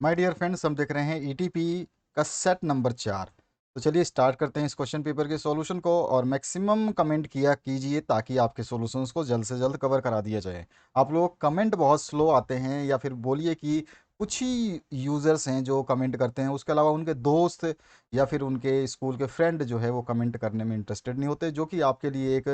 My dear friends, हम देख रहे हैं ईटीपी का सेट नंबर 4। तो चलिए स्टार्ट करते हैं इस क्वेश्चन पेपर के सॉल्यूशन को, और मैक्सिमम कमेंट किया कीजिए ताकि आपके सॉल्यूशंस को जल्द से जल्द कवर करा दिया जाए। आप लोग कमेंट बहुत स्लो आते हैं, या फिर बोलिए कि कुछ ही यूज़र्स हैं जो कमेंट करते हैं, उसके अलावा उनके दोस्त या फिर उनके स्कूल के फ्रेंड जो है वो कमेंट करने में इंटरेस्टेड नहीं होते, जो कि आपके लिए एक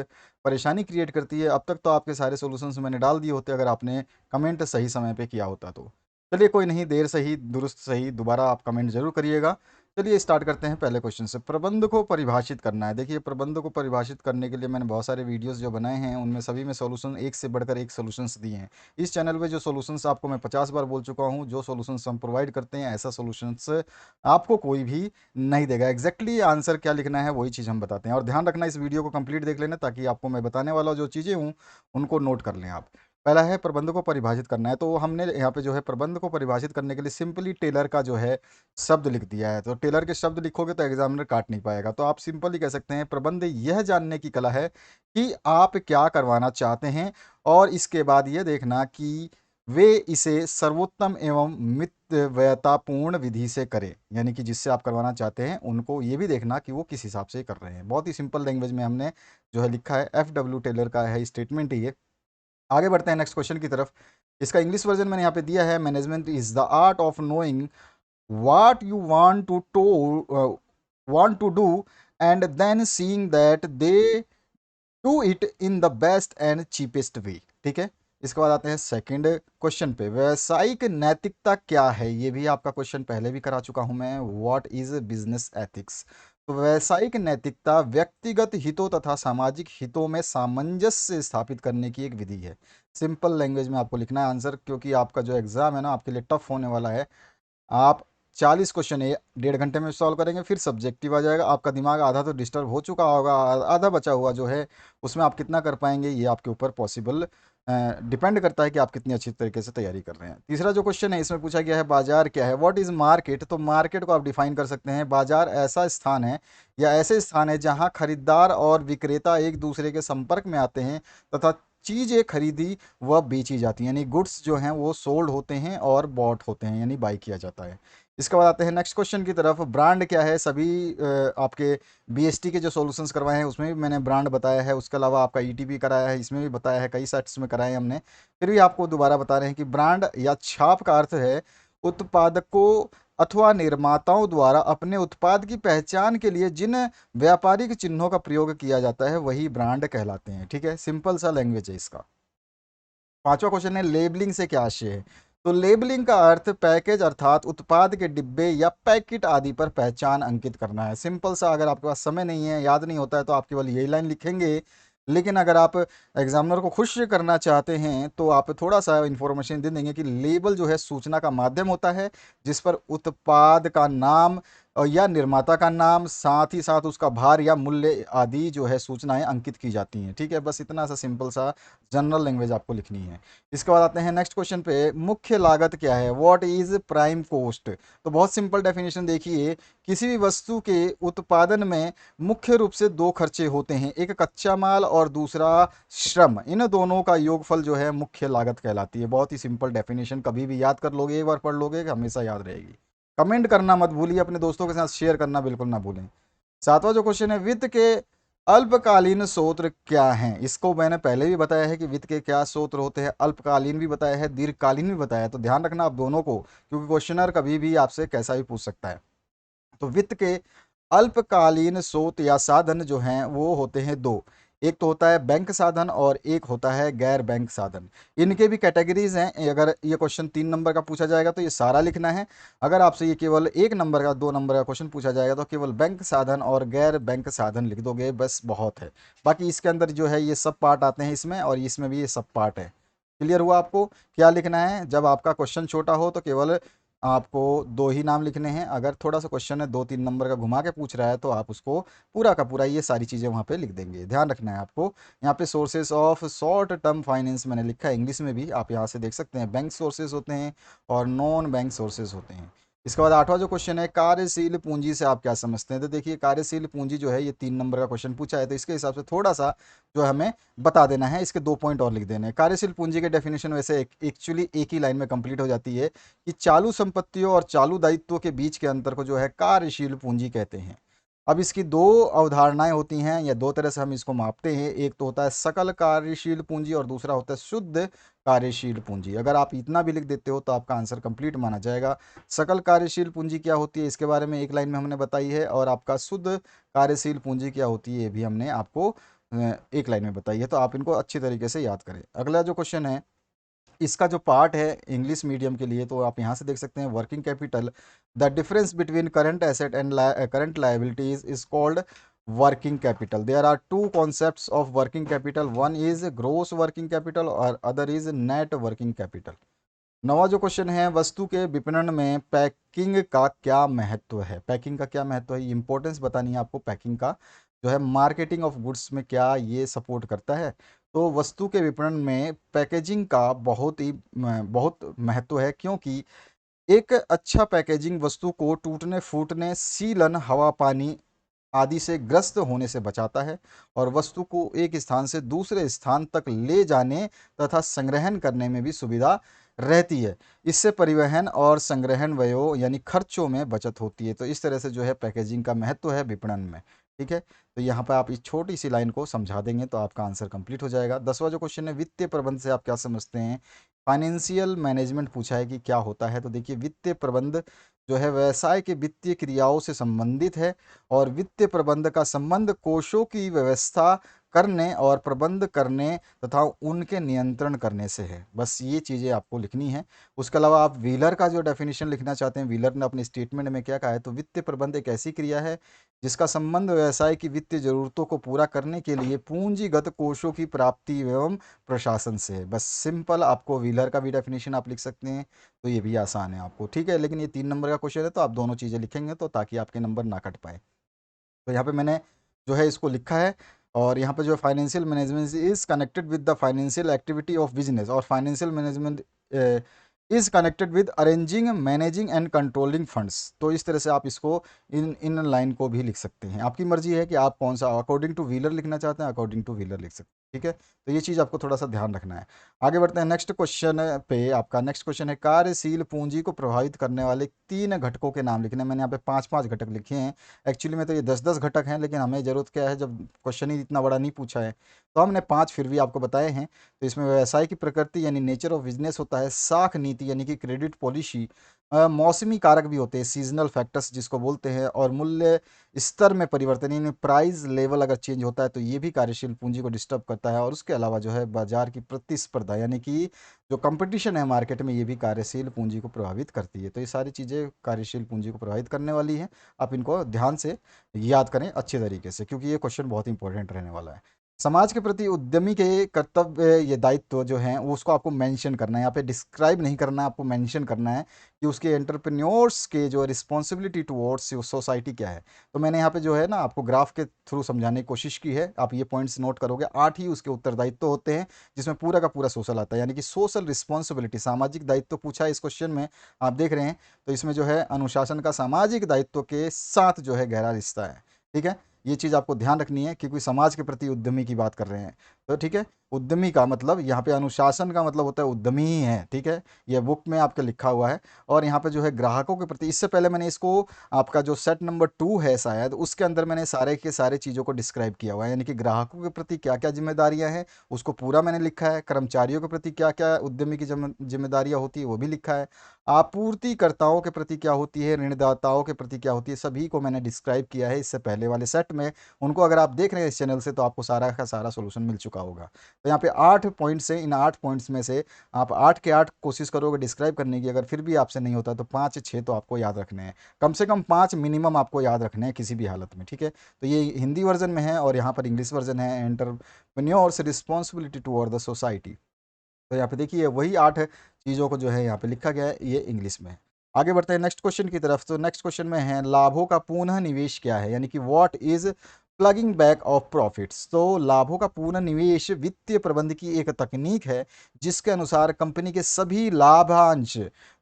परेशानी क्रिएट करती है। अब तक तो आपके सारे सॉल्यूशंस मैंने डाल दिए होते अगर आपने कमेंट सही समय पे किया होता तो। चलिए कोई नहीं, देर सही दुरुस्त सही, दोबारा आप कमेंट जरूर करिएगा। चलिए स्टार्ट करते हैं पहले क्वेश्चन से। प्रबंध को परिभाषित करना है। देखिए, प्रबंध को परिभाषित करने के लिए मैंने बहुत सारे वीडियोस जो बनाए हैं, उनमें सभी में सॉल्यूशन एक से बढ़कर एक सॉल्यूशंस दिए हैं। इस चैनल पे जो सॉल्यूशंस आपको मैं 50 बार बोल चुका हूँ, जो सॉल्यूशंस हम प्रोवाइड करते हैं, ऐसा सॉल्यूशंस आपको कोई भी नहीं देगा। एग्जैक्टली आंसर क्या लिखना है वही चीज़ हम बताते हैं। और ध्यान रखना, इस वीडियो को कंप्लीट देख लेना ताकि आपको मैं बताने वाला जो चीज़ें हूँ उनको नोट कर लें आप। पहला है प्रबंध को परिभाषित करना है, तो हमने यहाँ पे जो है प्रबंध को परिभाषित करने के लिए सिंपली टेलर का जो है शब्द लिख दिया है। तो टेलर के शब्द लिखोगे तो एग्जामिनर काट नहीं पाएगा, तो आप सिंपली कह सकते हैं प्रबंध यह जानने की कला है कि आप क्या करवाना चाहते हैं, और इसके बाद ये देखना कि वे इसे सर्वोत्तम एवं मितव्ययतापूर्ण विधि से करें। यानी कि जिससे आप करवाना चाहते हैं उनको ये भी देखना कि वो किस हिसाब से कर रहे हैं। बहुत ही सिंपल लैंग्वेज में हमने जो है लिखा है, FW टेलर का है स्टेटमेंट ये। आगे बढ़ते हैं नेक्स्ट क्वेश्चन की तरफ। इसका इंग्लिश वर्जन मैंने यहाँ पे दिया है, management is the art of knowing what you want to do and then seeing that they do it in the best and cheapest way. ठीक है, इसके बाद आते हैं सेकंड क्वेश्चन पे। व्यावसायिक नैतिकता क्या है, ये भी आपका क्वेश्चन पहले भी करा चुका हूं मैं। What is business ethics. तो व्यावसायिक नैतिकता व्यक्तिगत हितों तथा सामाजिक हितों में सामंजस्य स्थापित करने की एक विधि है। सिंपल लैंग्वेज में आपको लिखना है आंसर, क्योंकि आपका जो एग्जाम है ना आपके लिए टफ होने वाला है। आप 40 क्वेश्चन 1.5 घंटे में सॉल्व करेंगे, फिर सब्जेक्टिव आ जाएगा। आपका दिमाग आधा तो डिस्टर्ब हो चुका होगा, आधा बचा हुआ जो है उसमें आप कितना कर पाएंगे ये आपके ऊपर पॉसिबल डिपेंड करता है कि आप कितनी अच्छी तरीके से तैयारी कर रहे हैं। तीसरा जो क्वेश्चन है इसमें पूछा गया है बाजार क्या है, व्हाट इज मार्केट। तो मार्केट को आप डिफाइन कर सकते हैं, बाजार ऐसा स्थान है या ऐसे स्थान है जहां खरीदार और विक्रेता एक दूसरे के संपर्क में आते हैं तथा चीज़ें खरीदी व बेची जाती हैं। यानी गुड्स जो हैं वो सोल्ड होते हैं और बॉट होते हैं, यानी बाई किया जाता है। इसके बाद आते हैं नेक्स्ट क्वेश्चन की तरफ। ब्रांड क्या है, सभी आपके बीएसटी के जो सॉल्यूशंस करवाए हैं उसमें भी मैंने ब्रांड बताया है, उसके अलावा आपका ईटीपी कराया है, इसमें भी बताया है, कई सेट्स में कराए हैं हमने। फिर भी आपको दोबारा बता रहे हैं कि ब्रांड या छाप का अर्थ है उत्पादकों अथवा निर्माताओं द्वारा अपने उत्पाद की पहचान के लिए जिन व्यापारिक चिन्हों का प्रयोग किया जाता है वही ब्रांड कहलाते हैं। ठीक है, सिंपल सा लैंग्वेज है इसका। पांचवा क्वेश्चन है लेबलिंग से क्या आशय है। तो लेबलिंग का अर्थ पैकेज अर्थात उत्पाद के डिब्बे या पैकेट आदि पर पहचान अंकित करना है। सिंपल सा, अगर आपके पास समय नहीं है, याद नहीं होता है, तो आप केवल यही लाइन लिखेंगे। लेकिन अगर आप एग्जामिनर को खुश करना चाहते हैं तो आप थोड़ा सा इंफॉर्मेशन दे देंगे कि लेबल जो है सूचना का माध्यम होता है, जिस पर उत्पाद का नाम या निर्माता का नाम, साथ ही साथ उसका भार या मूल्य आदि जो है सूचनाएं अंकित की जाती हैं। ठीक है, बस इतना सा सिंपल सा जनरल लैंग्वेज आपको लिखनी है। इसके बाद आते हैं नेक्स्ट क्वेश्चन पे, मुख्य लागत क्या है, व्हाट इज प्राइम कॉस्ट। तो बहुत सिंपल डेफिनेशन देखिए, किसी भी वस्तु के उत्पादन में मुख्य रूप से दो खर्चे होते हैं, एक कच्चा माल और दूसरा श्रम। इन दोनों का योगफल जो है मुख्य लागत कहलाती है। बहुत ही सिंपल डेफिनेशन, कभी भी याद कर लोगे, एक बार पढ़ लोगे हमेशा याद रहेगी। कमेंट करना मत भूलिए, अपने दोस्तों के साथ शेयर करना बिल्कुल ना भूलें। सातवां जो क्वेश्चन है, वित्त के अल्पकालीन स्रोत क्या हैं। इसको मैंने पहले भी बताया है कि वित्त के क्या स्रोत होते हैं, अल्पकालीन भी बताया है, दीर्घकालीन भी बताया है। तो ध्यान रखना आप दोनों को, क्योंकि क्वेश्चनर कभी भी आपसे कैसा भी पूछ सकता है। तो वित्त के अल्पकालीन स्रोत या साधन जो हैं वो होते हैं दो। एक तो होता है बैंक साधन और एक होता है गैर बैंक साधन। इनके भी कैटेगरीज हैं। अगर ये क्वेश्चन 3 नंबर का पूछा जाएगा तो ये सारा लिखना है। अगर आपसे ये केवल 1 नंबर का 2 नंबर का क्वेश्चन पूछा जाएगा तो केवल बैंक साधन और गैर बैंक साधन लिख दोगे, बस बहुत है। बाकी इसके अंदर जो है ये सब पार्ट आते हैं इसमें, और इसमें भी ये सब पार्ट है। क्लियर हुआ आपको क्या लिखना है। जब आपका क्वेश्चन छोटा हो तो केवल आपको दो ही नाम लिखने हैं। अगर थोड़ा सा क्वेश्चन है 2-3 नंबर का घुमा के पूछ रहा है तो आप उसको पूरा का पूरा ये सारी चीज़ें वहाँ पे लिख देंगे। ध्यान रखना है आपको। यहाँ पे sources of short term finance मैंने लिखा है इंग्लिश में भी, आप यहाँ से देख सकते हैं। बैंक सोर्सेज होते हैं और नॉन बैंक सोर्सेज होते हैं। इसके बाद आठवां जो क्वेश्चन है, कार्यशील पूंजी से आप क्या समझते हैं। तो देखिए कार्यशील पूंजी जो है ये 3 नंबर का क्वेश्चन पूछा है, तो इसके हिसाब से थोड़ा सा जो है हमें बता देना है, इसके 2 पॉइंट और लिख देने हैं। कार्यशील पूंजी के डेफिनेशन वैसे एक्चुअली एक ही लाइन में कंप्लीट हो जाती है कि चालू संपत्तियों और चालू दायित्वों के बीच के अंतर को जो है कार्यशील पूंजी कहते हैं। अब इसकी दो अवधारणाएं होती हैं, या दो तरह से हम इसको मापते हैं। एक तो होता है सकल कार्यशील पूंजी और दूसरा होता है शुद्ध कार्यशील पूंजी। अगर आप इतना भी लिख देते हो तो आपका आंसर कंप्लीट माना जाएगा। सकल कार्यशील पूंजी क्या होती है इसके बारे में एक लाइन में हमने बताई है, और आपका शुद्ध कार्यशील पूंजी क्या होती है ये भी हमने आपको एक लाइन में बताई है। तो आप इनको अच्छी तरीके से याद करें। अगला जो क्वेश्चन है, इसका जो पार्ट है इंग्लिश मीडियम के लिए, तो आप यहाँ से देख सकते हैं working capital, the difference between current asset and current liabilities is called working capital. There are two concepts of working capital, one is gross working capital और other is net working capital. नवा जो question है, वस्तु के विपणन में packing का क्या महत्व है। पैकिंग का क्या महत्व है, इंपॉर्टेंस बतानी है आपको। पैकिंग का जो है मार्केटिंग ऑफ गुड्स में क्या ये सपोर्ट करता है। तो वस्तु के विपणन में पैकेजिंग का बहुत महत्व है, क्योंकि एक अच्छा पैकेजिंग वस्तु को टूटने फूटने, सीलन, हवा पानी आदि से ग्रस्त होने से बचाता है, और वस्तु को एक स्थान से दूसरे स्थान तक ले जाने तथा संग्रहण करने में भी सुविधा रहती है। इससे परिवहन और संग्रहण व्ययों यानी खर्चों में बचत होती है। तो इस तरह से जो है पैकेजिंग का महत्व है विपणन में। ठीक है, तो यहाँ पर आप इस छोटी सी लाइन को समझा देंगे तो आपका आंसर कंप्लीट हो जाएगा। 10वां जो क्वेश्चन है, वित्तीय प्रबंध से आप क्या समझते हैं। फाइनेंशियल मैनेजमेंट पूछा है कि क्या होता है। तो देखिए वित्तीय प्रबंध जो है व्यवसाय के वित्तीय क्रियाओं से संबंधित है, और वित्तीय प्रबंध का संबंध कोषों की व्यवस्था करने और प्रबंध करने तथा उनके नियंत्रण करने से है। बस ये चीज़ें आपको लिखनी है। उसके अलावा आप व्हीलर का जो डेफिनेशन लिखना चाहते हैं, व्हीलर ने अपने स्टेटमेंट में क्या कहा है, तो वित्तीय प्रबंध एक ऐसी क्रिया है जिसका संबंध व्यवसाय की वित्तीय जरूरतों को पूरा करने के लिए पूंजीगत कोषों की प्राप्ति एवं प्रशासन से है। बस सिंपल, आपको व्हीलर का भी डेफिनेशन आप लिख सकते हैं, तो ये भी आसान है आपको। ठीक है, लेकिन ये 3 नंबर का क्वेश्चन है तो आप दोनों चीज़ें लिखेंगे तो ताकि आपके नंबर ना कट पाए। तो यहाँ पे मैंने जो है इसको लिखा है, और यहाँ पे जो financial management is connected with the financial activity of business, और financial management is connected with arranging, managing and controlling funds. तो इस तरह से आप इसको इन लाइन को भी लिख सकते हैं। आपकी मर्जी है कि आप कौन सा अकॉर्डिंग टू व्हीलर लिखना चाहते हैं, अकॉर्डिंग टू व्हीलर लिख सकते हैं। ठीक है, तो ये चीज़ आपको थोड़ा सा ध्यान रखना है। आगे बढ़ते हैं नेक्स्ट क्वेश्चन पे। आपका नेक्स्ट क्वेश्चन है, कार्यशील पूंजी को प्रभावित करने वाले 3 घटकों के नाम लिखने हैं। मैंने यहाँ पे 5-5 घटक लिखे हैं। एक्चुअली में तो ये 10-10 घटक हैं, लेकिन हमें ज़रूरत क्या है, जब क्वेश्चन ही इतना बड़ा नहीं पूछा है तो हमने 5 फिर भी आपको बताए हैं। तो इसमें व्यवसाय की प्रकृति यानी नेचर ऑफ बिजनेस होता है, साख नीति यानी कि क्रेडिट पॉलिसी, मौसमी कारक भी होते हैं सीजनल फैक्टर्स जिसको बोलते हैं, और मूल्य स्तर में परिवर्तन यानी प्राइस लेवल अगर चेंज होता है तो ये भी कार्यशील पूंजी को डिस्टर्ब करता है। और उसके अलावा जो है बाजार की प्रतिस्पर्धा यानी कि जो कंपटीशन है मार्केट में, ये भी कार्यशील पूंजी को प्रभावित करती है। तो ये सारी चीज़ें कार्यशील पूंजी को प्रभावित करने वाली हैं। आप इनको ध्यान से याद करें अच्छे तरीके से, क्योंकि ये क्वेश्चन बहुत इंपॉर्टेंट रहने वाला है। समाज के प्रति उद्यमी के कर्तव्य, ये दायित्व जो हैं वो उसको आपको मेंशन करना है। यहाँ पे डिस्क्राइब नहीं करना है, आपको मेंशन करना है कि उसके एंटरप्रेन्योर्स के जो रिस्पॉन्सिबिलिटी टुवर्ड्स सोसाइटी क्या है। तो मैंने यहाँ पे जो है ना आपको ग्राफ के थ्रू समझाने की कोशिश की है। आप ये पॉइंट्स नोट करोगे, 8 ही उसके उत्तरदायित्व होते हैं जिसमें पूरा का पूरा सोशल आता है, यानी कि सोशल रिस्पॉन्सिबिलिटी, सामाजिक दायित्व पूछा है इस क्वेश्चन में, आप देख रहे हैं। तो इसमें जो है अनुशासन का सामाजिक दायित्व के साथ जो है गहरा रिश्ता है। ठीक है, ये चीज़ आपको ध्यान रखनी है, क्योंकि समाज के प्रति उद्यमी की बात कर रहे हैं। तो ठीक है, उद्यमी का मतलब यहाँ पे अनुशासन का मतलब होता है उद्यमी ही है। ठीक है, ये बुक में आपके लिखा हुआ है। और यहाँ पे जो है ग्राहकों के प्रति, इससे पहले मैंने इसको आपका जो सेट नंबर 2 है शायद, उसके अंदर मैंने सारे के सारे चीज़ों को डिस्क्राइब किया हुआ है, यानी कि ग्राहकों के प्रति क्या क्या जिम्मेदारियां हैं उसको पूरा मैंने लिखा है। कर्मचारियों के प्रति क्या क्या उद्यमी की जिम्मेदारियां होती है वो भी लिखा है। आपूर्तिकर्ताओं के प्रति क्या होती है, ऋणदाताओं के प्रति क्या होती है, सभी को मैंने डिस्क्राइब किया है इससे पहले वाले सेट में। उनको अगर आप देख रहे हैं इस चैनल से तो आपको सारा का सारा सोल्यूशन मिल चुका होगा। तो यहाँ पे 8 पॉइंट्स हैं, इन 8 पॉइंट्स में से आप 8 के 8 कोशिश करोगे डिस्क्राइब करने की। अगर फिर भी आपसे नहीं होता तो 5-6 तो आपको याद रखने हैं, कम से कम 5 मिनिमम आपको याद रखने हैं किसी भी हालत में। ठीक है, तो ये हिंदी वर्जन में है और यहाँ पर इंग्लिश वर्जन है, entrepreneurs responsibility toward the society. तो यहाँ पे देखिए वही 8 चीज़ों को जो है यहाँ पे लिखा गया है, ये इंग्लिश में है। आगे बढ़ते हैं नेक्स्ट क्वेश्चन की तरफ। तो नेक्स्ट क्वेश्चन में है, लाभों का पुनः निवेश क्या है, यानी कि what is plugging back of profits. तो लाभों का पुनर्निवेश वित्तीय प्रबंध की एक तकनीक है जिसके अनुसार कंपनी के सभी लाभांश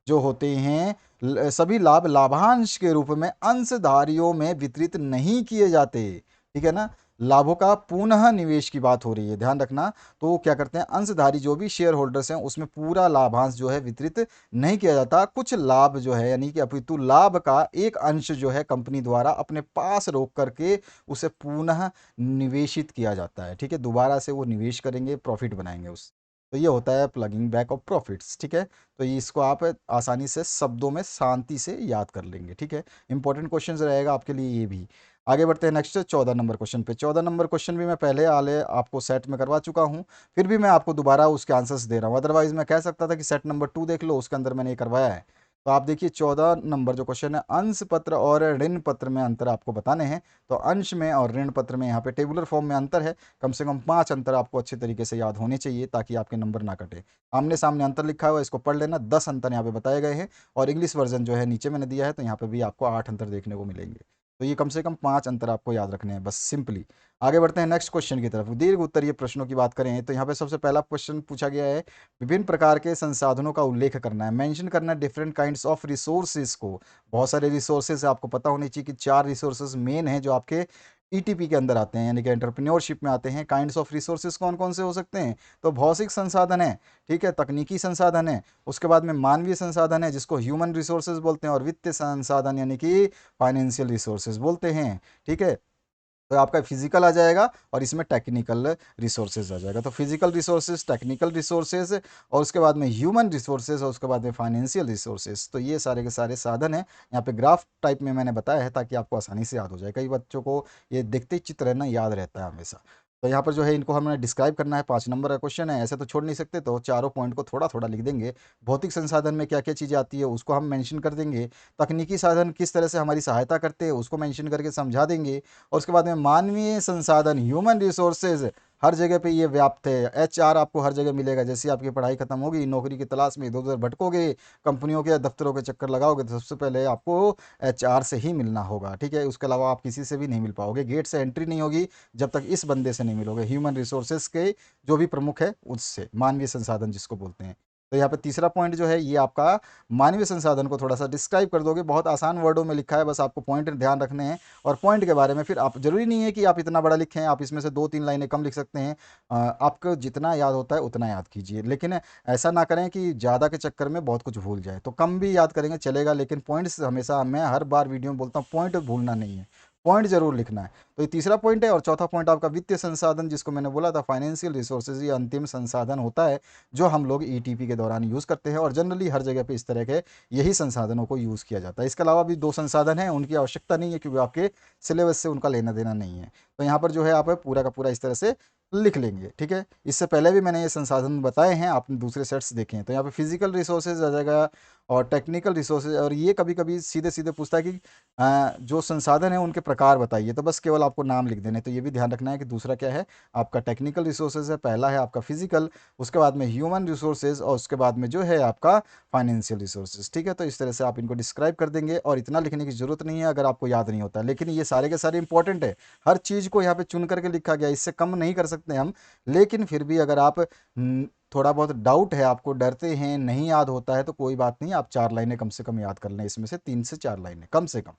जो होते हैं, सभी लाभ लाभांश के रूप में अंशधारियों में वितरित नहीं किए जाते। ठीक है ना, लाभों का पुनः निवेश की बात हो रही है, ध्यान रखना। तो क्या करते हैं, अंशधारी जो भी शेयर होल्डर्स हैं उसमें पूरा लाभांश जो है वितरित नहीं किया जाता। कुछ लाभ जो है यानी कि अपितु लाभ का एक अंश जो है कंपनी द्वारा अपने पास रोक करके उसे पुनः निवेशित किया जाता है। ठीक है, दोबारा से वो निवेश करेंगे, प्रॉफिट बनाएंगे उस। तो ये होता है प्लगिंग बैक ऑफ प्रॉफिट्स। ठीक है, तो ये इसको आप आसानी से शब्दों में शांति से याद कर लेंगे। ठीक है, इंपॉर्टेंट क्वेश्चन रहेगा आपके लिए ये भी। आगे बढ़ते हैं नेक्स्ट 14 नंबर क्वेश्चन पे। 14 नंबर क्वेश्चन भी मैं पहले आले आपको सेट में करवा चुका हूँ, फिर भी मैं आपको दोबारा उसके आंसर्स दे रहा हूँ। अदरवाइज मैं कह सकता था कि सेट नंबर 2 देख लो, उसके अंदर मैंने ये करवाया है। तो आप देखिए 14 नंबर जो क्वेश्चन है, अंश पत्र और ऋण पत्र में अंतर आपको बताने हैं। तो अंश में और ऋण पत्र में यहाँ पे टेबुलर फॉर्म में अंतर है, कम से कम 5 अंतर आपको अच्छे तरीके से याद होने चाहिए ताकि आपके नंबर ना कटे। आमने सामने अंतर लिखा हुआ है, इसको पढ़ लेना। 10 अंतर यहाँ पे बताए गए हैं और इंग्लिश वर्जन जो है नीचे मैंने दिया है, तो यहाँ पे भी आपको 8 अंतर देखने को मिलेंगे। तो ये कम से कम 5 अंतर आपको याद रखने हैं बस, सिंपली। आगे बढ़ते हैं नेक्स्ट क्वेश्चन की तरफ। दीर्घ उत्तरीय प्रश्नों की बात करें तो यहाँ पे सबसे पहला क्वेश्चन पूछा गया है, विभिन्न प्रकार के संसाधनों का उल्लेख करना है, मेंशन करना है डिफरेंट काइंड्स ऑफ रिसोर्सेज को। बहुत सारे रिसोर्सेज आपको पता होनी चाहिए कि 4 रिसोर्सेज मेन हैं जो आपके ईटीपी के अंदर आते हैं, यानी कि एंटरप्रेन्योरशिप में आते हैं। काइंड्स ऑफ रिसोर्सेज कौन कौन से हो सकते हैं, तो भौतिक संसाधन है, ठीक है, तकनीकी संसाधन है, उसके बाद में मानवीय संसाधन है जिसको ह्यूमन रिसोर्सेज बोलते हैं, और वित्तीय संसाधन यानी कि फाइनेंशियल रिसोर्सेज बोलते हैं। ठीक है, तो आपका फिजिकल आ जाएगा और इसमें टेक्निकल रिसोर्सेज आ जाएगा। तो फिजिकल रिसोर्सेज, टेक्निकल रिसोर्सेज, और उसके बाद में ह्यूमन रिसोर्सेज, और उसके बाद में फाइनेंशियल रिसोर्सेज। तो ये सारे के सारे साधन हैं। यहाँ पे ग्राफ टाइप में मैंने बताया है ताकि आपको आसानी से याद हो जाए। कई बच्चों को ये देखते ही चित्र है ना, याद रहता है हमेशा। तो यहाँ पर जो है इनको हमें डिस्क्राइब करना है। 5 नंबर का क्वेश्चन है, ऐसे तो छोड़ नहीं सकते, तो चारों पॉइंट को थोड़ा थोड़ा लिख देंगे। भौतिक संसाधन में क्या क्या चीज़ें आती है उसको हम मेंशन कर देंगे। तकनीकी साधन किस तरह से हमारी सहायता करते हैं उसको मेंशन करके समझा देंगे। और उसके बाद में मानवीय संसाधन, ह्यूमन रिसोर्सेज, हर जगह पे ये व्याप्त है। एचआर आपको हर जगह मिलेगा। जैसे आपकी पढ़ाई खत्म होगी, नौकरी की तलाश में इधर उधर भटकोगे, कंपनियों के दफ्तरों के चक्कर लगाओगे, तो सबसे पहले आपको एचआर से ही मिलना होगा। ठीक है, उसके अलावा आप किसी से भी नहीं मिल पाओगे, गेट से एंट्री नहीं होगी जब तक इस बंदे से नहीं मिलोगे, ह्यूमन रिसोर्सेज के जो भी प्रमुख है उससे, मानवीय संसाधन जिसको बोलते हैं। तो यहाँ पे तीसरा पॉइंट जो है ये आपका मानवीय संसाधन को थोड़ा सा डिस्क्राइब कर दोगे। बहुत आसान वर्डों में लिखा है, बस आपको पॉइंट ध्यान रखने हैं। और पॉइंट के बारे में फिर आप, जरूरी नहीं है कि आप इतना बड़ा लिखें, आप इसमें से 2-3 लाइनें कम लिख सकते हैं। आपको जितना याद होता है उतना याद कीजिए, लेकिन ऐसा ना करें कि ज़्यादा के चक्कर में बहुत कुछ भूल जाए। तो कम भी याद करेंगे चलेगा, लेकिन पॉइंट्स हमेशा, मैं हर बार वीडियो में बोलता हूँ, पॉइंट भूलना नहीं है, पॉइंट जरूर लिखना है। तो ये तीसरा पॉइंट है। और चौथा पॉइंट आपका वित्तीय संसाधन, जिसको मैंने बोला था फाइनेंशियल रिसोर्सेज, ये अंतिम संसाधन होता है जो हम लोग ईटीपी के दौरान यूज़ करते हैं, और जनरली हर जगह पे इस तरह के यही संसाधनों को यूज़ किया जाता है। इसके अलावा भी 2 संसाधन हैं, उनकी आवश्यकता नहीं है क्योंकि आपके सिलेबस से उनका लेना देना नहीं है। तो यहाँ पर जो है आप पूरा का पूरा इस तरह से लिख लेंगे। ठीक है, इससे पहले भी मैंने ये संसाधन बताए हैं, आपने दूसरे सेट्स देखे हैं। तो यहाँ पे फिजिकल रिसोर्सेज आ जाएगा और टेक्निकल रिसोर्सेज। और ये कभी कभी सीधे सीधे पूछता है कि जो संसाधन है उनके प्रकार बताइए, तो बस केवल आपको नाम लिख देने। तो ये भी ध्यान रखना है कि दूसरा क्या है आपका टेक्निकल रिसोर्सेज है, पहला है आपका फिजिकल, उसके बाद में ह्यूमन रिसोर्सेज, और उसके बाद में जो है आपका फाइनेंशियल रिसोर्सेज। ठीक है, तो इस तरह से आप इनको डिस्क्राइब कर देंगे, और इतना लिखने की जरूरत नहीं है अगर आपको याद नहीं होता, लेकिन ये सारे के सारे इंपॉर्टेंट है। हर चीज़ को यहाँ पे चुन करके लिखा गया, इससे कम नहीं कर सकते हम। लेकिन फिर भी अगर आप थोड़ा बहुत डाउट है, आपको डरते हैं, नहीं याद होता है, तो कोई बात नहीं, आप 4 लाइनें कम से कम याद कर लें, इसमें से 3 से 4 लाइनें कम से कम।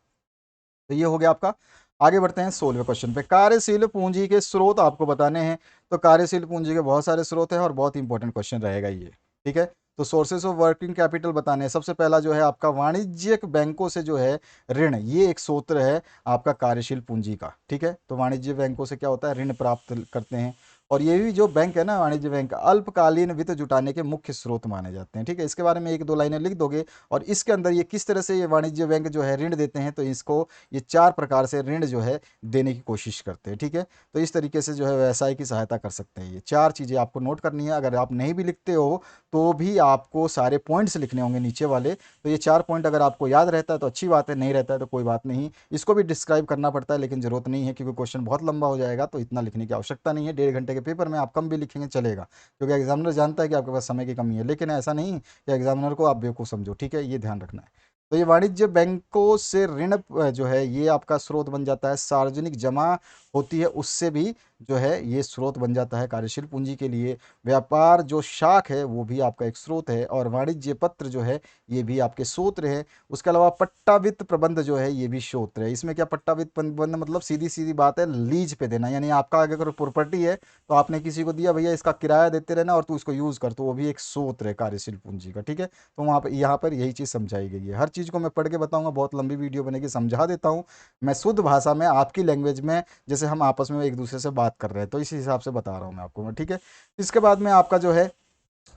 तो ये हो गया आपका। आगे बढ़ते हैं 16वें क्वेश्चन पे। कार्यशील पूंजी के स्रोत आपको बताने हैं। तो कार्यशील पूंजी के बहुत सारे स्रोत हैं और बहुत इंपॉर्टेंट क्वेश्चन रहेगा ये। ठीक है, तो सोर्सेस ऑफ वर्किंग कैपिटल बताने हैं। सबसे पहला जो है आपका वाणिज्यिक बैंकों से जो है ऋण, ये एक सूत्र है आपका कार्यशील पूंजी का। ठीक है, तो वाणिज्य बैंकों से क्या होता है, ऋण प्राप्त करते हैं। और ये भी जो बैंक है ना, वाणिज्य बैंक, अल्पकालीन वित्त जुटाने के मुख्य स्रोत माने जाते हैं। ठीक है, इसके बारे में 1-2 लाइनें लिख दोगे। और इसके अंदर ये किस तरह से ये वाणिज्य बैंक जो है ऋण देते हैं, तो इसको ये 4 प्रकार से ऋण जो है देने की कोशिश करते हैं। ठीक है, तो इस तरीके से जो है व्यवसाय की सहायता कर सकते हैं। ये 4 चीज़ें आपको नोट करनी है। अगर आप नहीं भी लिखते हो तो भी आपको सारे पॉइंट्स लिखने होंगे नीचे वाले। तो ये 4 पॉइंट अगर आपको याद रहता है तो अच्छी बात है, नहीं रहता है तो कोई बात नहीं। इसको भी डिस्क्राइब करना पड़ता है, लेकिन जरूरत नहीं है क्योंकि क्वेश्चन बहुत लंबा हो जाएगा, तो इतना लिखने की आवश्यकता नहीं है। 1.5 घंटे के पेपर में आप कम भी लिखेंगे चलेगा, क्योंकि एग्जामिनर जानता है कि आपके पास समय की कमी है। लेकिन ऐसा नहीं कि एग्जामिनर को आप बेवकूफ़ समझो। ठीक है, ये ध्यान रखना है। तो ये वाणिज्य बैंकों से ऋण जो है ये आपका स्रोत बन जाता है। सार्वजनिक जमा होती है उससे भी जो है ये स्रोत बन जाता है कार्यशील पूंजी के लिए। व्यापार जो शाख है वो भी आपका एक स्रोत है, और वाणिज्य पत्र जो है ये भी आपके स्रोत है। उसके अलावा पट्टा वित्त प्रबंध जो है ये भी स्रोत है। इसमें क्या पट्टा वित्त प्रबंध मतलब सीधी सीधी बात है, लीज पे देना, यानी आपका अगर प्रॉपर्टी है तो आपने किसी को दिया, भैया इसका किराया देते रहना और तू इसको यूज कर, तो वो भी एक स्रोत है कार्यशील पूंजी का। ठीक है, तो वहाँ पर यहाँ पर यही चीज़ समझाई गई है। हर चीज़ को मैं पढ़ के बताऊंगा, बहुत लंबी वीडियो बनेगी, समझा देता हूँ मैं शुद्ध भाषा में आपकी लैंग्वेज में, जैसे हम आपस में एक दूसरे से बात कर रहे हैं, तो इसी हिसाब से बता रहा हूँ मैं आपको मैं। ठीक है, इसके बाद में आपका जो है,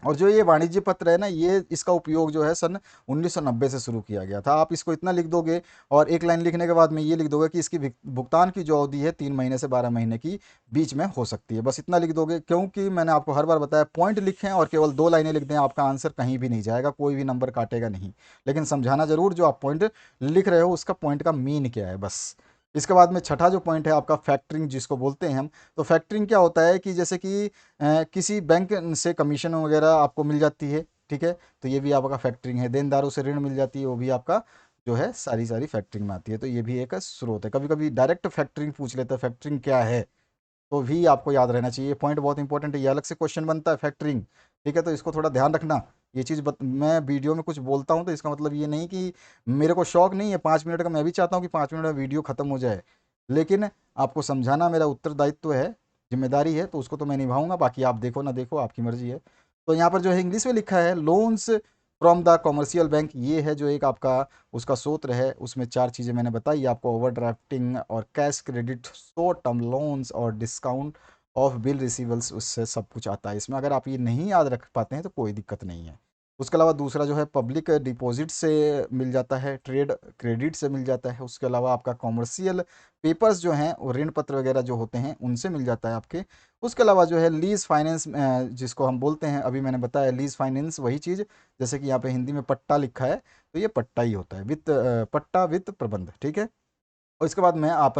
और जो ये वाणिज्य पत्र है ना, ये इसका उपयोग जो है सन 1990 से शुरू किया गया था। आप इसको इतना लिख दोगे, और एक लाइन लिखने के बाद में ये लिख दोगे कि इसकी भुगतान की जो अवधि है 3 महीने से 12 महीने की बीच में हो सकती है। बस इतना लिख दोगे, क्योंकि मैंने आपको हर बार बताया पॉइंट लिखें और केवल 2 लाइनें लिख दें, आपका आंसर कहीं भी नहीं जाएगा, कोई भी नंबर काटेगा नहीं। लेकिन समझाना जरूर, जो आप पॉइंट लिख रहे हो उसका पॉइंट का मीन क्या है बस। इसके बाद में छठा जो पॉइंट है आपका फैक्टरिंग, जिसको बोलते हैं हम। तो फैक्टरिंग क्या होता है कि जैसे कि किसी बैंक से कमीशन वगैरह आपको मिल जाती है। ठीक है, तो ये भी आपका फैक्टरिंग है। देनदारों से ऋण मिल जाती है, वो भी आपका जो है सारी सारी फैक्टरिंग में आती है। तो ये भी एक स्रोत है। कभी कभी डायरेक्ट फैक्टरिंग पूछ लेता है, फैक्टरिंग क्या है, तो भी आपको याद रहना चाहिए। पॉइंट बहुत इंपॉर्टेंट है, ये अलग से क्वेश्चन बनता है फैक्टरिंग। ठीक है, तो इसको थोड़ा ध्यान रखना। ये चीज़ मैं वीडियो में कुछ बोलता हूँ तो इसका मतलब ये नहीं कि मेरे को शौक नहीं है 5 मिनट का, मैं भी चाहता हूँ कि 5 मिनट में वीडियो खत्म हो जाए, लेकिन आपको समझाना मेरा उत्तरदायित्व है, जिम्मेदारी है, तो उसको तो मैं निभाऊंगा। बाकी आप देखो ना देखो, आपकी मर्जी है। तो यहाँ पर जो है इंग्लिश में लिखा है loans from the commercial bank, ये है जो एक आपका उसका सूत्र है। उसमें 4 चीज़ें मैंने बताई आपको, ओवरड्राफ्टिंग और cash credit, short term loans और डिस्काउंट ऑफ बिल रिसीवल्स, उससे सब कुछ आता है इसमें। अगर आप ये नहीं याद रख पाते हैं तो कोई दिक्कत नहीं है। उसके अलावा दूसरा जो है पब्लिक डिपॉजिट से मिल जाता है, ट्रेड क्रेडिट से मिल जाता है। उसके अलावा आपका कॉमर्शियल पेपर्स जो हैं वो ऋण पत्र वगैरह जो होते हैं उनसे मिल जाता है आपके। उसके अलावा जो है लीज फाइनेंस, जिसको हम बोलते हैं, अभी मैंने बताया लीज फाइनेंस वही चीज़, जैसे कि यहाँ पे हिंदी में पट्टा लिखा है, तो ये पट्टा ही होता है, पट्टा वित्त प्रबंध। ठीक है, और इसके बाद में आप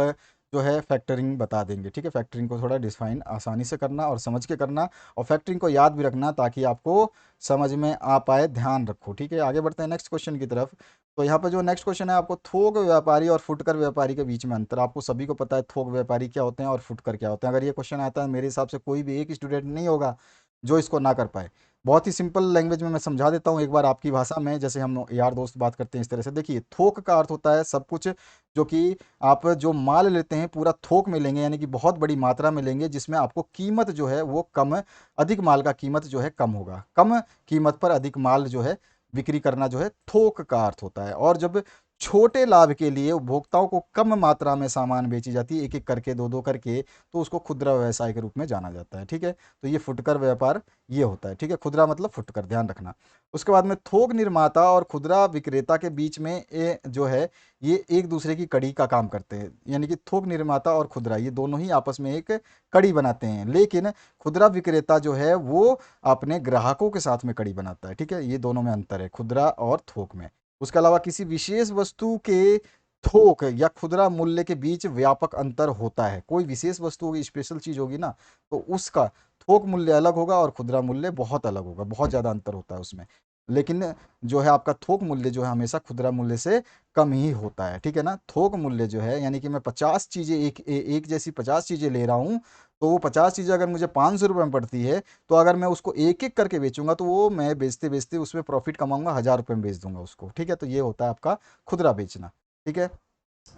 जो है फैक्टरिंग बता देंगे। ठीक है, फैक्टरिंग को थोड़ा डिफाइन आसानी से करना और समझ के करना, और फैक्टरिंग को याद भी रखना ताकि आपको समझ में आ पाए, ध्यान रखो। ठीक है, आगे बढ़ते हैं नेक्स्ट क्वेश्चन की तरफ। तो यहाँ पर जो नेक्स्ट क्वेश्चन है आपको, थोक व्यापारी और फुटकर व्यापारी के बीच में अंतर। आपको सभी को पता है थोक व्यापारी क्या होते हैं और फुटकर क्या होते हैं। अगर ये क्वेश्चन आता है, मेरे हिसाब से कोई भी एक स्टूडेंट नहीं होगा जो इसको ना कर पाए। बहुत ही सिंपल लैंग्वेज में मैं समझा देता हूँ एक बार आपकी भाषा में, जैसे हम यार दोस्त बात करते हैं इस तरह से। देखिए, थोक का अर्थ होता है सब कुछ जो कि आप जो माल लेते हैं पूरा थोक में लेंगे, यानी कि बहुत बड़ी मात्रा में लेंगे, जिसमें आपको कीमत जो है वो कम, अधिक माल का कीमत जो है कम होगा। कम कीमत पर अधिक माल जो है बिक्री करना जो है थोक का अर्थ होता है। और जब छोटे लाभ के लिए उपभोक्ताओं को कम मात्रा में सामान बेची जाती है, एक एक करके, दो दो करके, तो उसको खुदरा व्यवसाय के रूप में जाना जाता है। ठीक है, तो ये फुटकर व्यापार ये होता है। ठीक है, खुदरा मतलब फुटकर, ध्यान रखना। उसके बाद में थोक निर्माता और खुदरा विक्रेता के बीच में जो है ये एक दूसरे की कड़ी का काम करते हैं, यानी कि थोक निर्माता और खुदरा ये दोनों ही आपस में एक कड़ी बनाते हैं, लेकिन खुदरा विक्रेता जो है वो अपने ग्राहकों के साथ में कड़ी बनाता है। ठीक है, ये दोनों में अंतर है, खुदरा और थोक में। उसके अलावा किसी विशेष वस्तु के थोक या खुदरा मूल्य के बीच व्यापक अंतर होता है। कोई विशेष वस्तु होगी, स्पेशल चीज होगी ना, तो उसका थोक मूल्य अलग होगा और खुदरा मूल्य बहुत अलग होगा, बहुत ज़्यादा अंतर होता है उसमें। लेकिन जो है आपका थोक मूल्य जो है हमेशा खुदरा मूल्य से कम ही होता है। ठीक है ना, थोक मूल्य जो है यानी कि मैं 50 चीज़ें एक जैसी 50 चीज़ें ले रहा हूँ, तो वो 50 चीज़ें अगर मुझे 500 रुपये में पड़ती है, तो अगर मैं उसको एक एक करके बेचूंगा तो वो मैं बेचते बेचते उसमें प्रॉफिट कमाऊंगा, 1000 रुपये में बेच दूंगा उसको। ठीक है, तो ये होता है आपका खुदरा बेचना। ठीक है,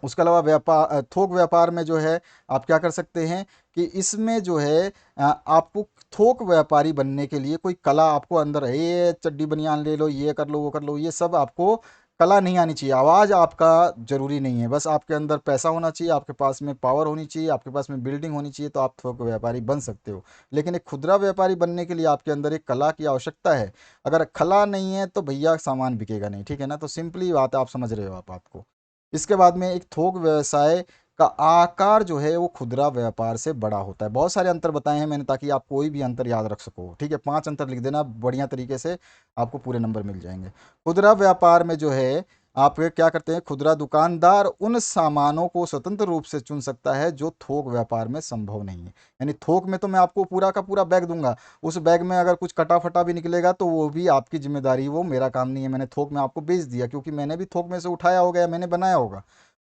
उसके अलावा व्यापार, थोक व्यापार में जो है आप क्या कर सकते हैं कि इसमें जो है आपको थोक व्यापारी बनने के लिए कोई कला आपको अंदर है, ये चड्डी बनियान ले लो, ये कर लो, वो कर लो, ये सब आपको कला नहीं आनी चाहिए। आवाज़ आपका जरूरी नहीं है, बस आपके अंदर पैसा होना चाहिए, आपके पास में पावर होनी चाहिए, आपके पास में बिल्डिंग होनी चाहिए, तो आप थोक व्यापारी बन सकते हो। लेकिन एक खुदरा व्यापारी बनने के लिए आपके अंदर एक कला की आवश्यकता है। अगर कला नहीं है तो भैया सामान बिकेगा नहीं। ठीक है ना, तो सिंपली बात है, आप समझ रहे हो आप बात को। इसके बाद में एक थोक व्यवसाय का आकार जो है वो खुदरा व्यापार से बड़ा होता है। बहुत सारे अंतर बताए हैं मैंने ताकि आप कोई भी अंतर याद रख सको। ठीक है, 5 अंतर लिख देना बढ़िया तरीके से, आपको पूरे नंबर मिल जाएंगे। खुदरा व्यापार में जो है आप क्या करते हैं, खुदरा दुकानदार उन सामानों को स्वतंत्र रूप से चुन सकता है जो थोक व्यापार में संभव नहीं है। यानी थोक में तो मैं आपको पूरा का पूरा बैग दूंगा, उस बैग में अगर कुछ कटा फटा भी निकलेगा तो वो भी आपकी जिम्मेदारी, वो मेरा काम नहीं है। मैंने थोक में आपको बेच दिया क्योंकि मैंने भी थोक में से उठाया होगा या मैंने बनाया होगा।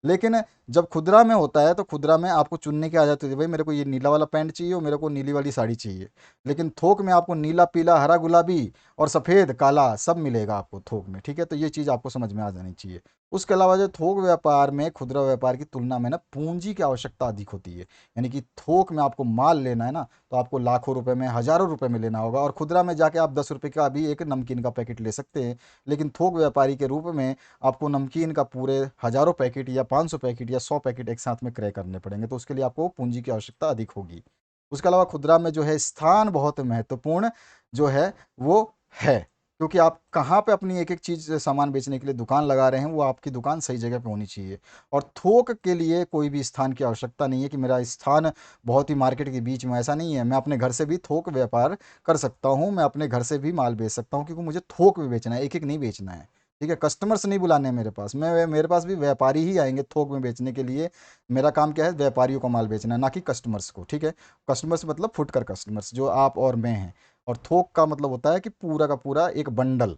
लेकिन जब खुदरा में होता है तो खुदरा में आपको चुनने की आदत होती है, भाई मेरे को ये नीला वाला पैंट चाहिए और मेरे को नीली वाली साड़ी चाहिए। लेकिन थोक में आपको नीला पीला हरा गुलाबी और सफ़ेद काला सब मिलेगा आपको थोक में, ठीक है। तो ये चीज़ आपको समझ में आ जानी चाहिए। उसके अलावा जो थोक व्यापार में खुदरा व्यापार की तुलना में ना पूंजी की आवश्यकता अधिक होती है। यानी कि थोक में आपको माल लेना है ना, तो आपको लाखों रुपए में हजारों रुपए में लेना होगा, और खुदरा में जाके आप 10 रुपए का भी एक नमकीन का पैकेट ले सकते हैं। लेकिन थोक व्यापारी के रूप में आपको नमकीन का पूरे हजारों पैकेट या 500 पैकेट या 100 पैकेट एक साथ में क्रय करने पड़ेंगे, तो उसके लिए आपको पूंजी की आवश्यकता अधिक होगी। उसके अलावा खुदरा में जो है स्थान बहुत महत्वपूर्ण जो है वो है, क्योंकि आप कहाँ पे अपनी एक एक चीज़ सामान बेचने के लिए दुकान लगा रहे हैं, वो आपकी दुकान सही जगह पे होनी चाहिए। और थोक के लिए कोई भी स्थान की आवश्यकता नहीं है कि मेरा स्थान बहुत ही मार्केट के बीच में, ऐसा नहीं है। मैं अपने घर से भी थोक व्यापार कर सकता हूँ, मैं अपने घर से भी माल बेच सकता हूँ, क्योंकि मुझे थोक में बेचना है, एक एक नहीं बेचना है। ठीक है, कस्टमर्स नहीं बुलाने हैं मेरे पास, मेरे पास भी व्यापारी ही आएंगे थोक में बेचने के लिए। मेरा काम क्या है, व्यापारियों को माल बेचना है, ना कि कस्टमर्स को। ठीक है, कस्टमर्स मतलब फुटकर कस्टमर्स जो आप और मैं हैं। और थोक का मतलब होता है कि पूरा का पूरा एक बंडल।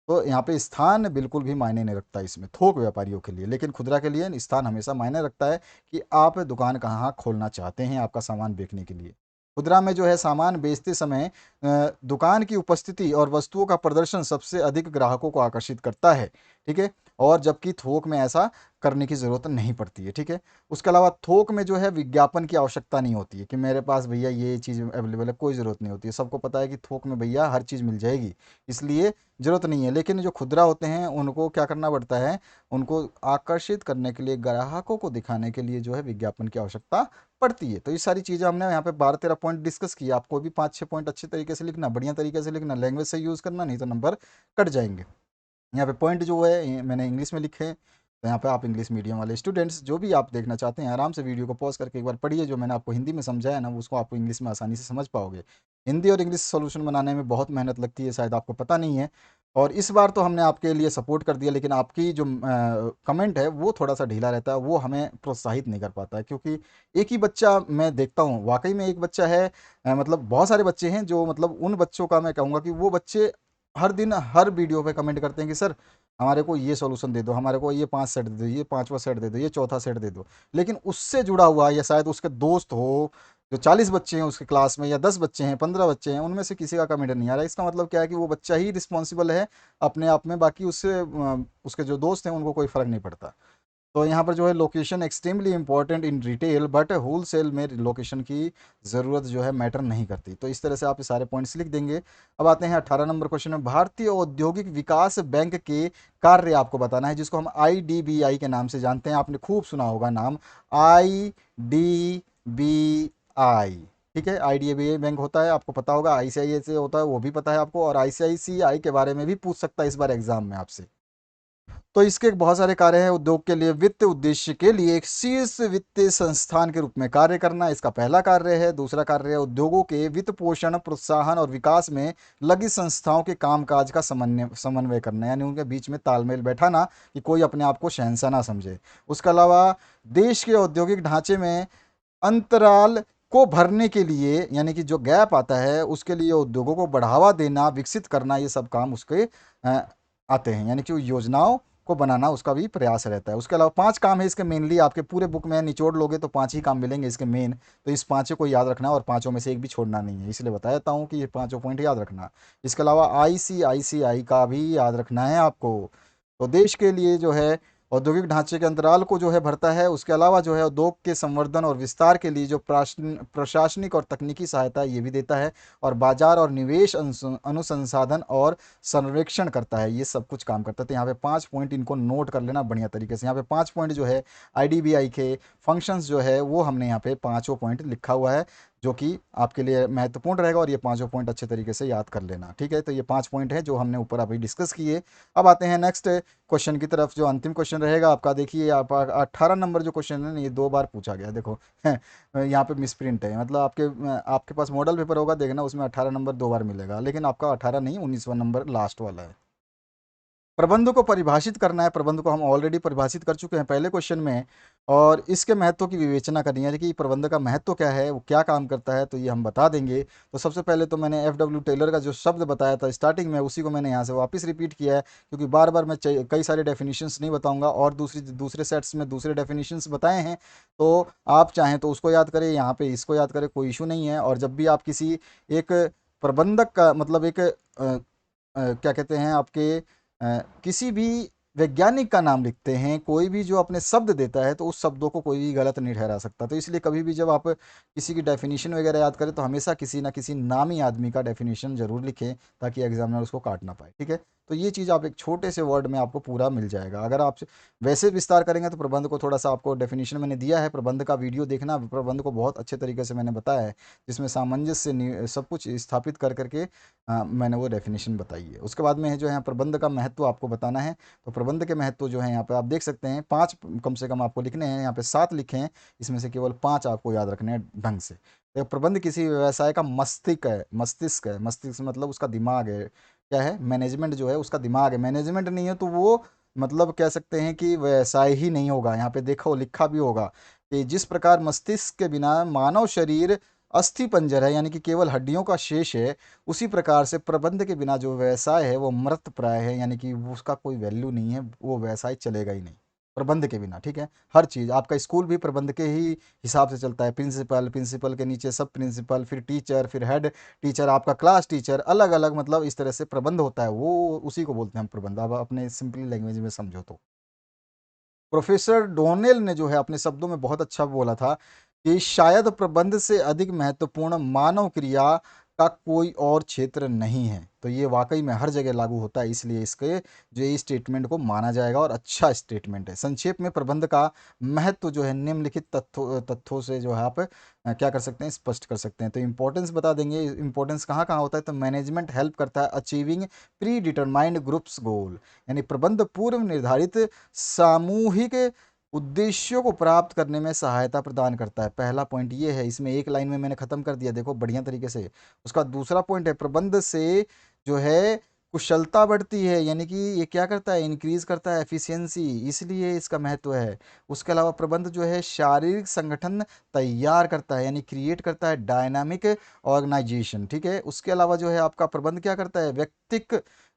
तो यहाँ पे स्थान बिल्कुल भी मायने नहीं रखता इसमें थोक व्यापारियों के लिए, लेकिन खुदरा के लिए स्थान हमेशा मायने रखता है कि आप दुकान कहाँ खोलना चाहते हैं आपका सामान बेचने के लिए। खुदरा में जो है सामान बेचते समय दुकान की उपस्थिति और वस्तुओं का प्रदर्शन सबसे अधिक ग्राहकों को आकर्षित करता है। ठीक है, और जबकि थोक में ऐसा करने की ज़रूरत नहीं पड़ती है। ठीक है, उसके अलावा थोक में जो है विज्ञापन की आवश्यकता नहीं होती है कि मेरे पास भैया ये चीज़ अवेलेबल है, कोई ज़रूरत नहीं होती है। सबको पता है कि थोक में भैया हर चीज़ मिल जाएगी, इसलिए ज़रूरत नहीं है। लेकिन जो खुदरा होते हैं उनको क्या करना पड़ता है, उनको आकर्षित करने के लिए, ग्राहकों को दिखाने के लिए जो है विज्ञापन की आवश्यकता पड़ती है। तो ये सारी चीज़ें हमने यहाँ पे 12-13 पॉइंट डिस्कस किया। आपको भी 5-6 पॉइंट अच्छे तरीके से लिखना, बढ़िया तरीके से लिखना, लैंग्वेज से यूज़ करना, नहीं तो नंबर कट जाएंगे। यहाँ पे पॉइंट जो है मैंने इंग्लिश में लिखे हैं, तो यहाँ पे आप इंग्लिश मीडियम वाले स्टूडेंट्स जो भी आप देखना चाहते हैं, आराम से वीडियो को पॉज करके एक बार पढ़िए। जो मैंने आपको हिंदी में समझाया ना, उसको आपको इंग्लिश में आसानी से समझ पाओगे। हिंदी और इंग्लिश सॉल्यूशन बनाने में बहुत मेहनत लगती है, शायद आपको पता नहीं है। और इस बार तो हमने आपके लिए सपोर्ट कर दिया, लेकिन आपकी जो कमेंट है वो थोड़ा सा ढीला रहता है, वो हमें प्रोत्साहित नहीं कर पाता है। क्योंकि एक ही बच्चा मैं देखता हूँ, वाकई में एक बच्चा है, मतलब बहुत सारे बच्चे हैं जो, मतलब उन बच्चों का मैं कहूँगा कि वो बच्चे हर दिन हर वीडियो पे कमेंट करते हैं कि सर हमारे को ये सॉल्यूशन दे दो, हमारे को ये 5 सेट दे दो, ये पांचवा सेट दे दो, ये चौथा सेट दे दो। लेकिन उससे जुड़ा हुआ या शायद उसके दोस्त हो, जो 40 बच्चे हैं उसके क्लास में, या 10 बच्चे हैं, 15 बच्चे हैं, उनमें से किसी का कमेंट नहीं आ रहा है। इसका मतलब क्या है कि वो बच्चा ही रिस्पॉन्सिबल है अपने आप में, बाकी उससे उसके जो दोस्त हैं उनको कोई फ़र्क नहीं पड़ता। तो यहाँ पर जो है location extremely important in retail, but wholesale में लोकेशन की ज़रूरत जो है मैटर नहीं करती। तो इस तरह से आप ये सारे पॉइंट्स लिख देंगे। अब आते हैं 18 नंबर क्वेश्चन में। भारतीय औद्योगिक विकास बैंक के कार्य आपको बताना है, जिसको हम आईडीबीआई के नाम से जानते हैं। आपने खूब सुना होगा नाम, IDBI। ठीक है, आईडीबीआई बैंक होता है, आपको पता होगा। आईसीआईसीआई से होता है, वो भी पता है आपको, और आईसीआईसीआई के बारे में भी पूछ सकता है इस बार एग्जाम में आपसे। तो इसके बहुत सारे कार्य हैं। उद्योग के लिए वित्त उद्देश्य के लिए एक शीर्ष वित्तीय संस्थान के रूप में कार्य करना इसका पहला कार्य है। दूसरा कार्य है उद्योगों के वित्त पोषण, प्रोत्साहन और विकास में लगी संस्थाओं के कामकाज का समन्वय समन्वय करना, यानी उनके बीच में तालमेल बैठाना कि कोई अपने आप को शहंशाह ना समझे। उसके अलावा देश के औद्योगिक ढांचे में अंतराल को भरने के लिए, यानी कि जो गैप आता है उसके लिए उद्योगों को बढ़ावा देना, विकसित करना, ये सब काम उसके अ, आते हैं। यानी कि वो योजनाओं को बनाना उसका भी प्रयास रहता है। उसके अलावा 5 काम है इसके मेनली, आपके पूरे बुक में निचोड़ लोगे तो 5 ही काम मिलेंगे इसके मेन। तो इस पांचों को याद रखना है, और पांचों में से एक भी छोड़ना नहीं है, इसलिए बता देता हूँ कि ये पांचों पॉइंट याद रखना। इसके अलावा आईसीआईसीआई का भी याद रखना है आपको। तो देश के लिए जो है औद्योगिक ढांचे के अंतराल को जो है भरता है। उसके अलावा जो है उद्योग के संवर्धन और विस्तार के लिए जो प्रशासनिक और तकनीकी सहायता है ये भी देता है, और बाजार और निवेश अनुसंसाधन और सर्वेक्षण करता है, ये सब कुछ काम करता है। तो यहाँ पे 5 पॉइंट इनको नोट कर लेना बढ़िया तरीके से। यहाँ पे 5 पॉइंट जो है आईडीबीआई के फंक्शंस जो है वो हमने यहाँ पे पाँचों पॉइंट लिखा हुआ है, जो कि आपके लिए महत्वपूर्ण रहेगा, और ये पाँचों पॉइंट अच्छे तरीके से याद कर लेना। ठीक है, तो ये 5 पॉइंट हैं जो हमने ऊपर अभी डिस्कस किए। अब आते हैं नेक्स्ट क्वेश्चन की तरफ, जो अंतिम क्वेश्चन रहेगा आपका। देखिए आप 18 नंबर जो क्वेश्चन है ना, ये 2 बार पूछा गया, देखो यहाँ पे मिसप्रिंट है। मतलब आपके पास मॉडल पेपर होगा, देखना उसमें 18 नंबर 2 बार मिलेगा, लेकिन आपका 18 नहीं 19वां नंबर लास्ट वाला है। प्रबंध को परिभाषित करना है, प्रबंध को हम ऑलरेडी परिभाषित कर चुके हैं पहले क्वेश्चन में, और इसके महत्व की विवेचना करनी है कि प्रबंध का महत्व क्या है, वो क्या काम करता है, तो ये हम बता देंगे। तो सबसे पहले तो मैंने FW टेलर का जो शब्द बताया था स्टार्टिंग में, उसी को मैंने यहाँ से वापस रिपीट किया है, क्योंकि बार बार मैं कई सारे डेफिनेशंस नहीं बताऊंगा, और दूसरे सेट्स में दूसरे डेफिनेशंस बताए हैं, तो आप चाहें तो उसको याद करें, यहाँ पे इसको याद करें, कोई इशू नहीं है। और जब भी आप किसी एक प्रबंधक का मतलब एक क्या कहते हैं आपके किसी भी वैज्ञानिक का नाम लिखते हैं, कोई भी जो अपने शब्द देता है तो उस शब्दों को कोई भी गलत नहीं ठहरा सकता। तो इसलिए कभी भी जब आप किसी की डेफिनेशन वगैरह याद करें तो हमेशा किसी ना किसी नामी आदमी का डेफिनेशन जरूर लिखें, ताकि एग्जामिनर उसको काट ना पाए, ठीक है। तो ये चीज़ आप एक छोटे से वर्ड में आपको पूरा मिल जाएगा। अगर आप वैसे विस्तार करेंगे तो प्रबंध को थोड़ा सा आपको डेफिनेशन मैंने दिया है, प्रबंध का वीडियो देखना, प्रबंध को बहुत अच्छे तरीके से मैंने बताया है, जिसमें सामंजस्य सब कुछ स्थापित कर करके मैंने वो डेफिनेशन बताई है। उसके बाद में है जो है प्रबंध का महत्व आपको बताना है। तो प्रबंध के महत्व जो है यहाँ पे आप देख सकते हैं, 5 कम से कम आपको लिखने हैं, यहाँ पे 7 लिखे हैं, इसमें से केवल 5 आपको याद रखने हैं ढंग से। तो प्रबंध किसी व्यवसाय का मस्तिष्क है, मस्तिष्क है, मस्तिष्क मतलब उसका दिमाग है। क्या है? मैनेजमेंट जो है उसका दिमाग है, मैनेजमेंट नहीं है तो वो मतलब कह सकते हैं कि व्यवसाय ही नहीं होगा। यहाँ पे देखो लिखा भी होगा कि जिस प्रकार मस्तिष्क के बिना मानव शरीर अस्थि पंजर है, यानी कि केवल हड्डियों का शेष है, उसी प्रकार से प्रबंध के बिना जो व्यवसाय है वो मृत प्राय है, यानी कि उसका कोई वैल्यू नहीं है, वो व्यवसाय चलेगा ही नहीं प्रबंध के बिना, ठीक है। हर चीज़ आपका स्कूल भी प्रबंध के ही हिसाब से चलता है, प्रिंसिपल, प्रिंसिपल के नीचे सब प्रिंसिपल, फिर टीचर, फिर हेड टीचर, आपका क्लास टीचर, अलग अलग मतलब इस तरह से प्रबंध होता है, वो उसी को बोलते हैं हम प्रबंध। आप अपने सिंपली लैंग्वेज में समझो तो प्रोफेसर डोनेल ने जो है अपने शब्दों में बहुत अच्छा बोला था कि शायद प्रबंध से अधिक महत्वपूर्ण मानव क्रिया का कोई और क्षेत्र नहीं है। तो ये वाकई में हर जगह लागू होता है, इसलिए इसके जो ये स्टेटमेंट को माना जाएगा और अच्छा स्टेटमेंट है। संक्षेप में प्रबंध का महत्व जो है निम्नलिखित तथ्यों से जो है आप क्या कर सकते हैं, स्पष्ट कर सकते हैं। तो इंपॉर्टेंस बता देंगे, इंपॉर्टेंस कहाँ कहाँ होता है। तो मैनेजमेंट हेल्प करता है अचीविंग प्री डिटरमाइंड ग्रुप्स गोल, यानी प्रबंध पूर्व निर्धारित सामूहिक उद्देश्यों को प्राप्त करने में सहायता प्रदान करता है। पहला पॉइंट ये है, इसमें एक लाइन में मैंने खत्म कर दिया, देखो बढ़िया तरीके से। उसका दूसरा पॉइंट है प्रबंध से जो है कुशलता बढ़ती है, यानी कि ये क्या करता है, इंक्रीज करता है एफिशिएंसी, इसलिए इसका महत्व है। उसके अलावा प्रबंध जो है शारीरिक संगठन तैयार करता है, यानी क्रिएट करता है डायनामिक ऑर्गेनाइजेशन, ठीक है। उसके अलावा जो है आपका प्रबंध क्या करता है,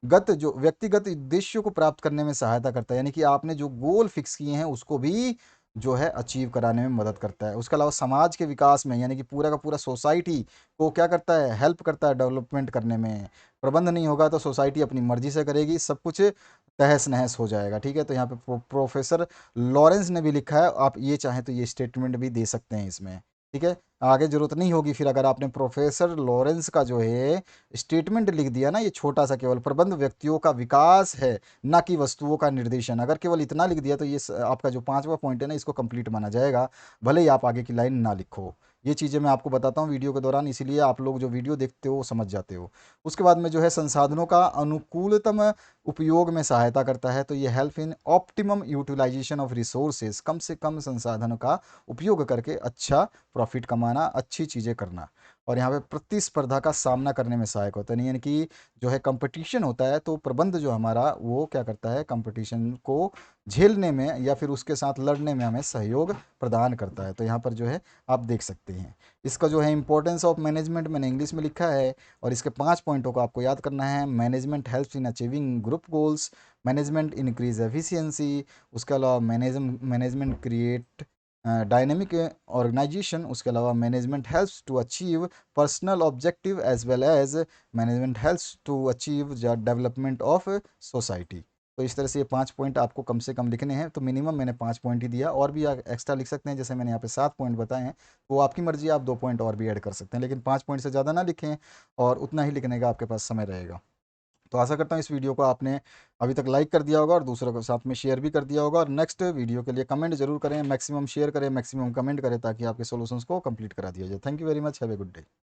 व्यक्तिगत उद्देश्यों को प्राप्त करने में सहायता करता है, यानी कि आपने जो गोल फिक्स किए हैं उसको भी जो है अचीव कराने में मदद करता है। उसके अलावा समाज के विकास में, यानी कि पूरा का पूरा सोसाइटी को क्या करता है, हेल्प करता है डेवलपमेंट करने में। प्रबंध नहीं होगा तो सोसाइटी अपनी मर्जी से करेगी, सब कुछ तहस नहस हो जाएगा, ठीक है। तो यहाँ पे प्रोफेसर लॉरेंस ने भी लिखा है, आप ये चाहें तो ये स्टेटमेंट भी दे सकते हैं इसमें, ठीक है। आगे जरूरत नहीं होगी फिर, अगर आपने प्रोफेसर लॉरेंस का जो है स्टेटमेंट लिख दिया ना, ये छोटा सा, केवल प्रबंध व्यक्तियों का विकास है, ना कि वस्तुओं का निर्देशन, अगर केवल इतना लिख दिया तो ये आपका जो 5वां पॉइंट है ना, इसको कंप्लीट माना जाएगा, भले ही आप आगे की लाइन ना लिखो। ये चीज़ें मैं आपको बताता हूँ वीडियो के दौरान, इसीलिए आप लोग जो वीडियो देखते हो वो समझ जाते हो। उसके बाद में जो है संसाधनों का अनुकूलतम उपयोग में सहायता करता है। तो ये help in optimum utilisation of resources, कम से कम संसाधनों का उपयोग करके अच्छा प्रॉफिट कमाना, अच्छी चीज़ें करना। और यहाँ पे प्रतिस्पर्धा का सामना करने में सहायक होता है, यानी कि जो है कंपटीशन होता है, तो प्रबंध जो हमारा वो क्या करता है, कंपटीशन को झेलने में या फिर उसके साथ लड़ने में हमें सहयोग प्रदान करता है। तो यहाँ पर जो है आप देख सकते हैं। इसका जो है इंपॉर्टेंस ऑफ मैनेजमेंट मैंने इंग्लिश में लिखा है, और इसके 5 पॉइंटों को आपको याद करना है। Management helps in achieving group goals, management increase efficiency, उसके अलावा मैनेजमेंट क्रिएट डायनेमिक ऑर्गेनाइजेशन, उसके अलावा management helps to achieve personal objective as well as management helps to achieve the development of society. तो इस तरह से ये 5 पॉइंट आपको कम से कम लिखने हैं। तो मिनिमम मैंने 5 पॉइंट ही दिया, और भी एक्स्ट्रा लिख सकते हैं, जैसे मैंने यहाँ पे 7 पॉइंट बताए हैं, वो आपकी मर्जी है, आप 2 पॉइंट और भी ऐड कर सकते हैं, लेकिन 5 पॉइंट से ज़्यादा ना लिखें, और उतना ही लिखने का आपके पास समय रहेगा। तो आशा करता हूँ इस वीडियो को आपने अभी तक लाइक कर दिया होगा और दूसरों के साथ में शेयर भी कर दिया होगा, और नेक्स्ट वीडियो के लिए कमेंट जरूर करें, मैक्सिमम शेयर करें, मैक्सिमम कमेंट करें, ताकि आपके सॉल्यूशंस को कंप्लीट करा दिया जाए। Thank you very much, have a good day.